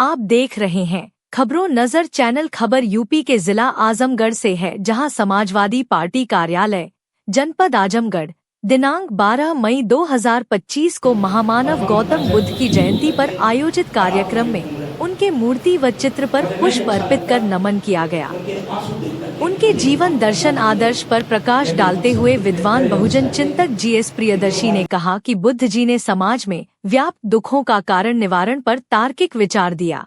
आप देख रहे हैं खबरों नजर चैनल। खबर यूपी के जिला आजमगढ़ से है, जहां समाजवादी पार्टी कार्यालय जनपद आजमगढ़ दिनांक 12 मई 2025 को महामानव गौतम बुद्ध की जयंती पर आयोजित कार्यक्रम में उनके मूर्ति व चित्र पर पुष्प अर्पित कर नमन किया गया। उनके जीवन दर्शन आदर्श पर प्रकाश डालते हुए विद्वान बहुजन चिंतक जीएस प्रियदर्शी ने कहा कि बुद्ध जी ने समाज में व्याप्त दुखों का कारण निवारण पर तार्किक विचार दिया।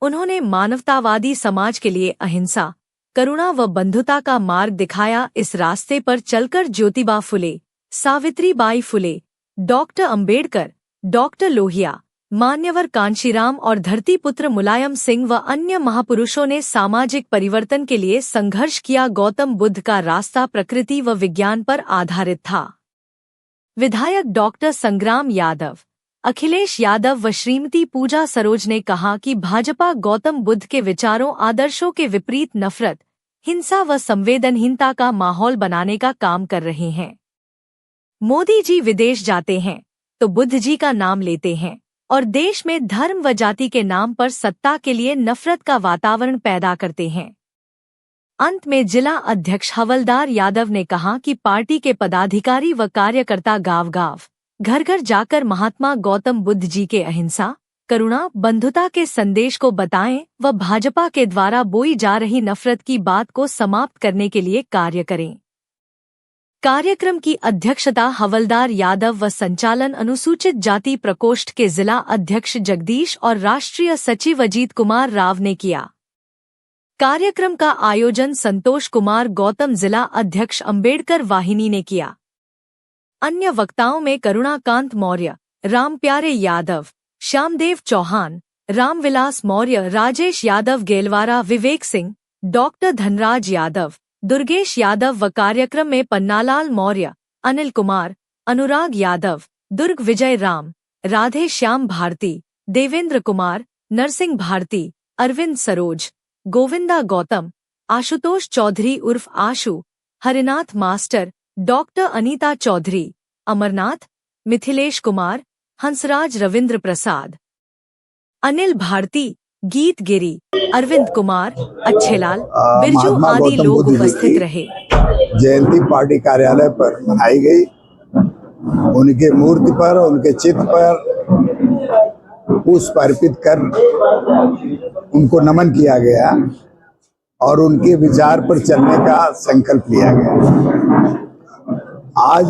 उन्होंने मानवतावादी समाज के लिए अहिंसा, करुणा व बंधुता का मार्ग दिखाया। इस रास्ते पर चलकर ज्योतिबा फुले, सावित्रीबाई फुले, डॉक्टर अंबेडकर, डॉक्टर लोहिया, मान्यवर कांशीराम और धरतीपुत्र मुलायम सिंह व अन्य महापुरुषों ने सामाजिक परिवर्तन के लिए संघर्ष किया। गौतम बुद्ध का रास्ता प्रकृति व विज्ञान पर आधारित था। विधायक डॉक्टर संग्राम यादव, अखिलेश यादव व श्रीमती पूजा सरोज ने कहा कि भाजपा गौतम बुद्ध के विचारों आदर्शों के विपरीत नफरत, हिंसा व संवेदनहीनता का माहौल बनाने का काम कर रहे हैं। मोदी जी विदेश जाते हैं तो बुद्ध जी का नाम लेते हैं और देश में धर्म व जाति के नाम पर सत्ता के लिए नफरत का वातावरण पैदा करते हैं। अंत में जिला अध्यक्ष हवलदार यादव ने कहा कि पार्टी के पदाधिकारी व कार्यकर्ता गांव-गांव, घर-घर जाकर महात्मा गौतम बुद्ध जी के अहिंसा, करुणा, बंधुता के संदेश को बताएं व भाजपा के द्वारा बोई जा रही नफरत की बात को समाप्त करने के लिए कार्य करें। कार्यक्रम की अध्यक्षता हवलदार यादव व संचालन अनुसूचित जाति प्रकोष्ठ के जिला अध्यक्ष जगदीश और राष्ट्रीय सचिव अजीत कुमार राव ने किया। कार्यक्रम का आयोजन संतोष कुमार गौतम, जिला अध्यक्ष अंबेडकर वाहिनी ने किया। अन्य वक्ताओं में करुणाकांत मौर्य, रामप्यारे यादव, श्यामदेव चौहान, रामविलास मौर्य, राजेश यादव गेलवारा, विवेक सिंह, डॉक्टर धनराज यादव, दुर्गेश यादव व कार्यक्रम में पन्नालाल मौर्य, अनिल कुमार, अनुराग यादव, दुर्ग विजय राम, राधे श्याम भारती, देवेंद्र कुमार, नरसिंह भारती, अरविंद सरोज, गोविंदा गौतम, आशुतोष चौधरी उर्फ आशु, हरिनाथ मास्टर, डॉक्टर अनीता चौधरी, अमरनाथ, मिथिलेश कुमार, हंसराज, रविंद्र प्रसाद, अनिल भारती, गीत गिरी, अरविंद कुमार, अच्छेलाल, बिरजू आदि लोग उपस्थित रहे। जयंती पार्टी कार्यालय पर मनाई गई। उनके मूर्ति पर, उनके चित्र पर पुष्प अर्पित कर उनको नमन किया गया और उनके विचार पर चलने का संकल्प लिया गया। आज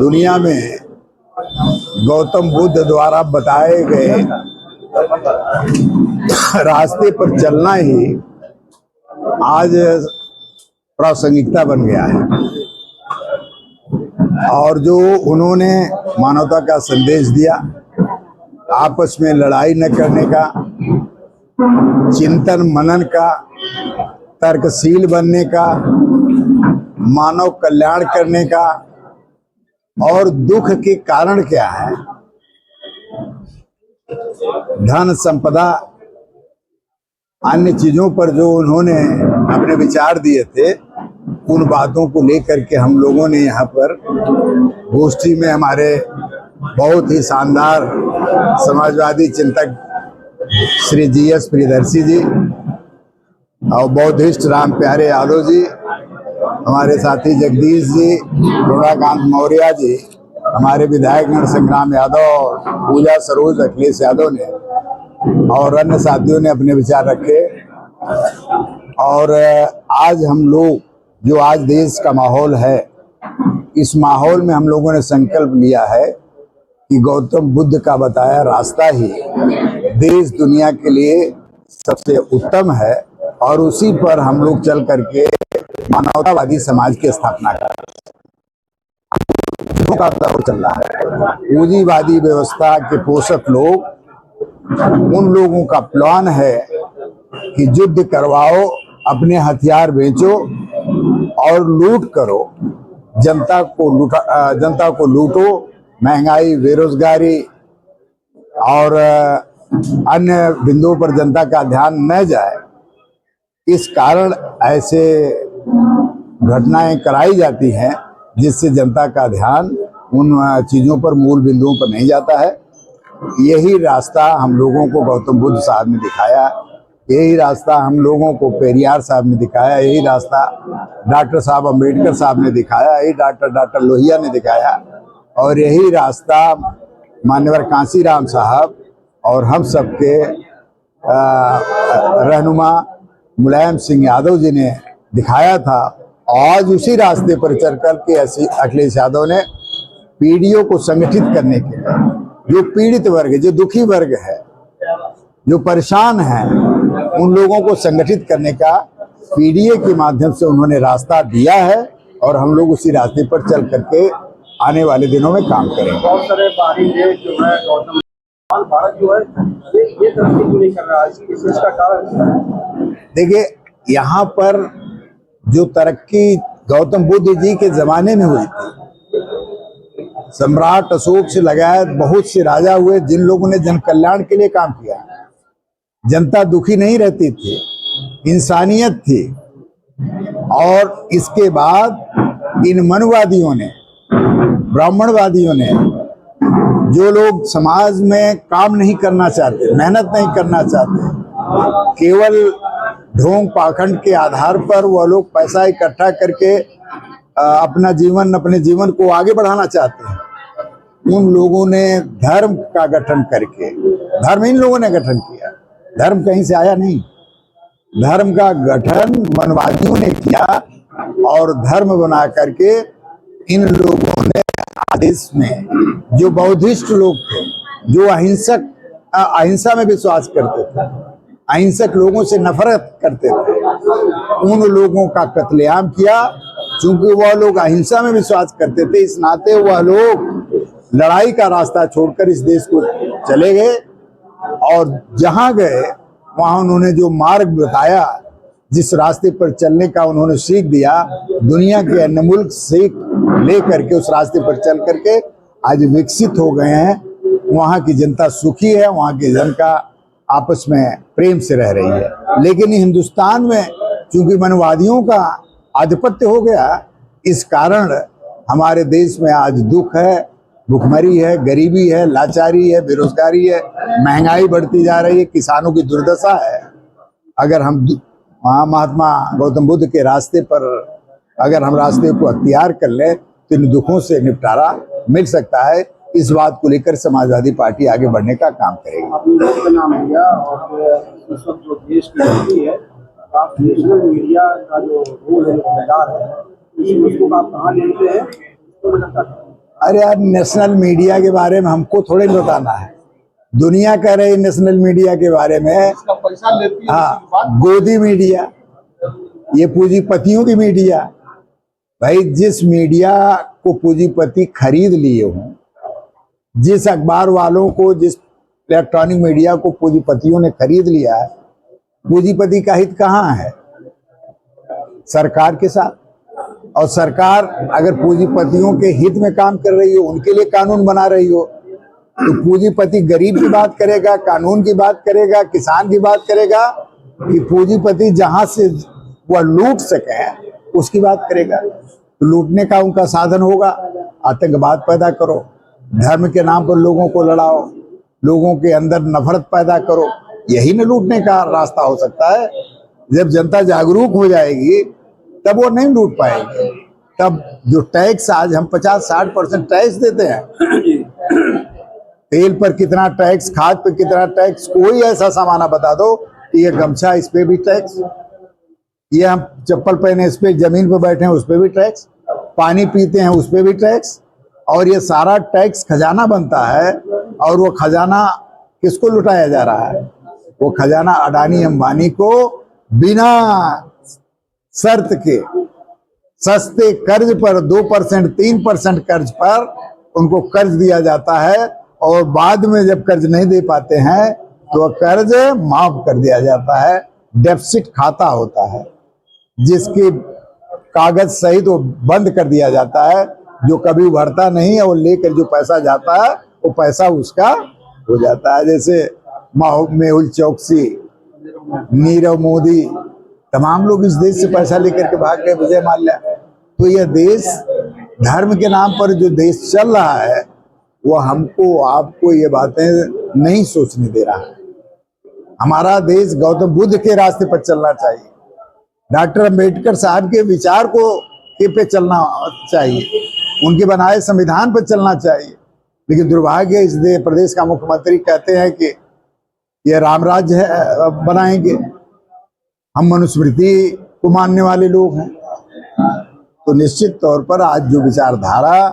दुनिया में गौतम बुद्ध द्वारा बताए गए रास्ते पर चलना ही आज प्रासंगिकता बन गया है और जो उन्होंने मानवता का संदेश दिया, आपस में लड़ाई न करने का, चिंतन मनन का, तर्कशील बनने का, मानव कल्याण करने का और दुख के कारण क्या है, धन संपदा अन्य चीजों पर जो उन्होंने अपने विचार दिए थे, उन बातों को लेकर के हम लोगों ने यहाँ पर गोष्ठी में हमारे बहुत ही शानदार समाजवादी चिंतक श्री जीएस प्रियदर्शी जी और बौद्धिस्ट रामप्यारे यादव जी, हमारे साथी जगदीश जी, करुणाकांत मौर्य जी, हमारे विधायकगण संग्राम यादव, पूजा सरोज, अखिलेश यादव ने और अन्य साथियों ने अपने विचार रखे। और आज हम लोग जो आज देश का माहौल है, इस माहौल में हम लोगों ने संकल्प लिया है कि गौतम बुद्ध का बताया रास्ता ही देश दुनिया के लिए सबसे उत्तम है और उसी पर हम लोग चल करके मानवतावादी समाज की स्थापना कर का दौर चल रहा है। पूंजीवादी व्यवस्था के पोषक लोग, उन लोगों का प्लान है कि युद्ध करवाओ, अपने हथियार बेचो और लूट करो, जनता को लूटो, महंगाई, बेरोजगारी और अन्य बिंदुओं पर जनता का ध्यान न जाए, इस कारण ऐसे घटनाएं कराई जाती हैं जिससे जनता का ध्यान उन चीजों पर, मूल बिंदुओं पर नहीं जाता है। यही रास्ता हम लोगों को गौतम बुद्ध साहब ने दिखाया, यही रास्ता हम लोगों को पेरियार साहब ने दिखाया, यही रास्ता डॉक्टर साहब अम्बेडकर साहब ने दिखाया, यही डॉक्टर लोहिया ने दिखाया, और यही रास्ता मान्यवर कांसीराम साहब और हम सबके रहनुमा मुलायम सिंह यादव जी ने दिखाया था। आज उसी रास्ते पर चल कर के अखिलेश यादव ने पीढ़ियों को संगठित करने के लिए, जो पीड़ित वर्ग, जो दुखी वर्ग है, जो परेशान है, उन लोगों को संगठित करने का पीडीए के माध्यम से उन्होंने रास्ता दिया है, और हम लोग उसी रास्ते पर चल करके आने वाले दिनों में काम करेंगे। बहुत सारे बाहरी देश जो है गौतम भारत जो है ये तरक्की क्यों नहीं कर रहा है, इसका कारण? देखिए, यहाँ पर जो तरक्की गौतम बुद्ध जी के जमाने में हुई थी, सम्राट अशोक से लगाए बहुत से राजा हुए जिन लोगों ने जन कल्याण के लिए काम किया, जनता दुखी नहीं रहती थी, इंसानियत थी। और इसके बाद इन मनवादियों ने, ब्राह्मणवादियों ने, जो लोग समाज में काम नहीं करना चाहते, मेहनत नहीं करना चाहते, केवल ढोंग पाखंड के आधार पर वह लोग पैसा इकट्ठा करके अपने जीवन को आगे बढ़ाना चाहते हैं, उन लोगों ने धर्म का गठन करके, धर्म इन लोगों ने गठन किया, धर्म कहीं से आया नहीं, धर्म का गठन मनवादियों ने किया, और धर्म बना करके इन लोगों ने देश में जो बौद्धिस्ट लोग थे, जो अहिंसा में विश्वास करते थे, अहिंसक लोगों से नफरत करते थे, उन लोगों का कत्लेआम किया। चूंकि वह लोग अहिंसा में विश्वास करते थे, इस नाते वह लोग लड़ाई का रास्ता छोड़कर इस देश को चले गए, और जहां गए वहां उन्होंने जो मार्ग बताया, जिस रास्ते पर चलने का उन्होंने सीख दिया, दुनिया के अन्य मुल्क सीख ले करके उस रास्ते पर चल करके आज विकसित हो गए हैं। वहां की जनता सुखी है, वहां की जनता आपस में प्रेम से रह रही है। लेकिन हिंदुस्तान में चूंकि मनवादियों का आधिपत्य हो गया, इस कारण हमारे देश में आज दुख है, भुखमरी है, गरीबी है, लाचारी है, बेरोजगारी है, महंगाई बढ़ती जा रही है, किसानों की दुर्दशा है। अगर हम महात्मा गौतम बुद्ध के रास्ते पर अगर हम रास्ते को अख्तियार कर ले तो इन दुखों से निपटारा मिल सकता है। इस बात को लेकर समाजवादी पार्टी आगे बढ़ने का काम करेगी। आपने नाम लिया और इस वक्त जो देश की स्थिति है, आप नेशनल मीडिया का जो रोल है, किरदार है, उसको आप कहाँ लेते हैं? अरे यार, नेशनल मीडिया के बारे में हमको थोड़े बताना है, दुनिया कह रही नेशनल मीडिया के बारे में। पैसा लेती है। हाँ, गोदी मीडिया, ये पूंजीपतियों की मीडिया। भाई, जिस मीडिया को पूंजीपति खरीद लिए हों, जिस अखबार वालों को, जिस इलेक्ट्रॉनिक मीडिया को पूंजीपतियों ने खरीद लिया है, पूंजीपति का हित कहाँ है? सरकार के साथ। और सरकार अगर पूंजीपतियों के हित में काम कर रही हो, उनके लिए कानून बना रही हो, तो पूंजीपति गरीब की बात करेगा, कानून की बात करेगा, किसान की बात करेगा, कि पूंजीपति जहां से वह लूट सके उसकी बात करेगा। तो लूटने का उनका साधन होगा, आतंकवाद पैदा करो, धर्म के नाम पर लोगों को लड़ाओ, लोगों के अंदर नफरत पैदा करो, यही न लूटने का रास्ता हो सकता है। जब जनता जागरूक हो जाएगी तब वो नहीं लूट पाएंगे। तब जो टैक्स आज हम 50-60% टैक्स देते हैं, तेल पर कितना टैक्स, खाद पर कितना टैक्स, कोई ऐसा सामान बता दो कि ये गमछा इस पे भी टैक्स, ये हम चप्पल पहने इस पे, जमीन पर बैठे हैं उस पे भी टैक्स, पानी पीते हैं उस पे भी टैक्स, और ये सारा टैक्स खजाना बनता है। और वो खजाना किसको लुटाया जा रहा है? वो खजाना अडानी अंबानी को बिना शर्त के सस्ते कर्ज पर 2%, 3% कर्ज पर उनको कर्ज दिया जाता है, और बाद में जब कर्ज नहीं दे पाते हैं तो कर्ज माफ कर दिया जाता है। डेफिसिट खाता होता है जिसके कागज सहित वो बंद कर दिया जाता है, जो कभी उभरता नहीं है। वो लेकर जो पैसा जाता है वो पैसा उसका हो जाता है। जैसे मेहुल चौकसी, नीरव मोदी, तमाम लोग इस देश से पैसा लेकर के भाग गए, विजय माल्या। तो यह देश धर्म के नाम पर जो देश चल रहा है, वो हमको आपको ये बातें नहीं सोचने दे रहा है। हमारा देश गौतम बुद्ध के रास्ते पर चलना चाहिए, डॉक्टर अंबेडकर साहब के विचार के पे चलना चाहिए, उनके बनाए संविधान पर चलना चाहिए। लेकिन दुर्भाग्य इस प्रदेश का मुख्यमंत्री कहते हैं कि ये राम राज्य बनाएंगे, हम मनुस्मृति को मानने वाले लोग हैं। तो निश्चित तौर पर आज जो विचारधारा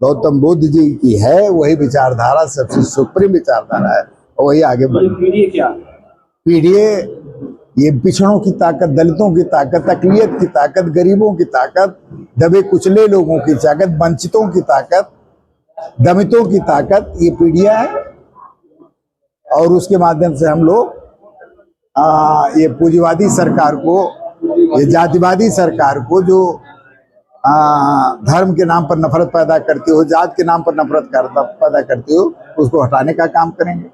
गौतम बुद्ध जी की है वही विचारधारा सबसे सुप्रीम विचारधारा है और वही आगे बढ़े। पीडीए क्या? पीडीए ये पिछड़ों की ताकत, दलितों की ताकत, अकलियत की ताकत, गरीबों की ताकत, दबे कुचले लोगों की ताकत, वंचितों की ताकत, दमितों की ताकत, ये पीडीए है। और उसके माध्यम से हम लोग ये पूंजीवादी सरकार को, ये जातिवादी सरकार को जो धर्म के नाम पर नफरत पैदा करती हो, जात के नाम पर नफरत पैदा करती हो, उसको हटाने का काम करेंगे।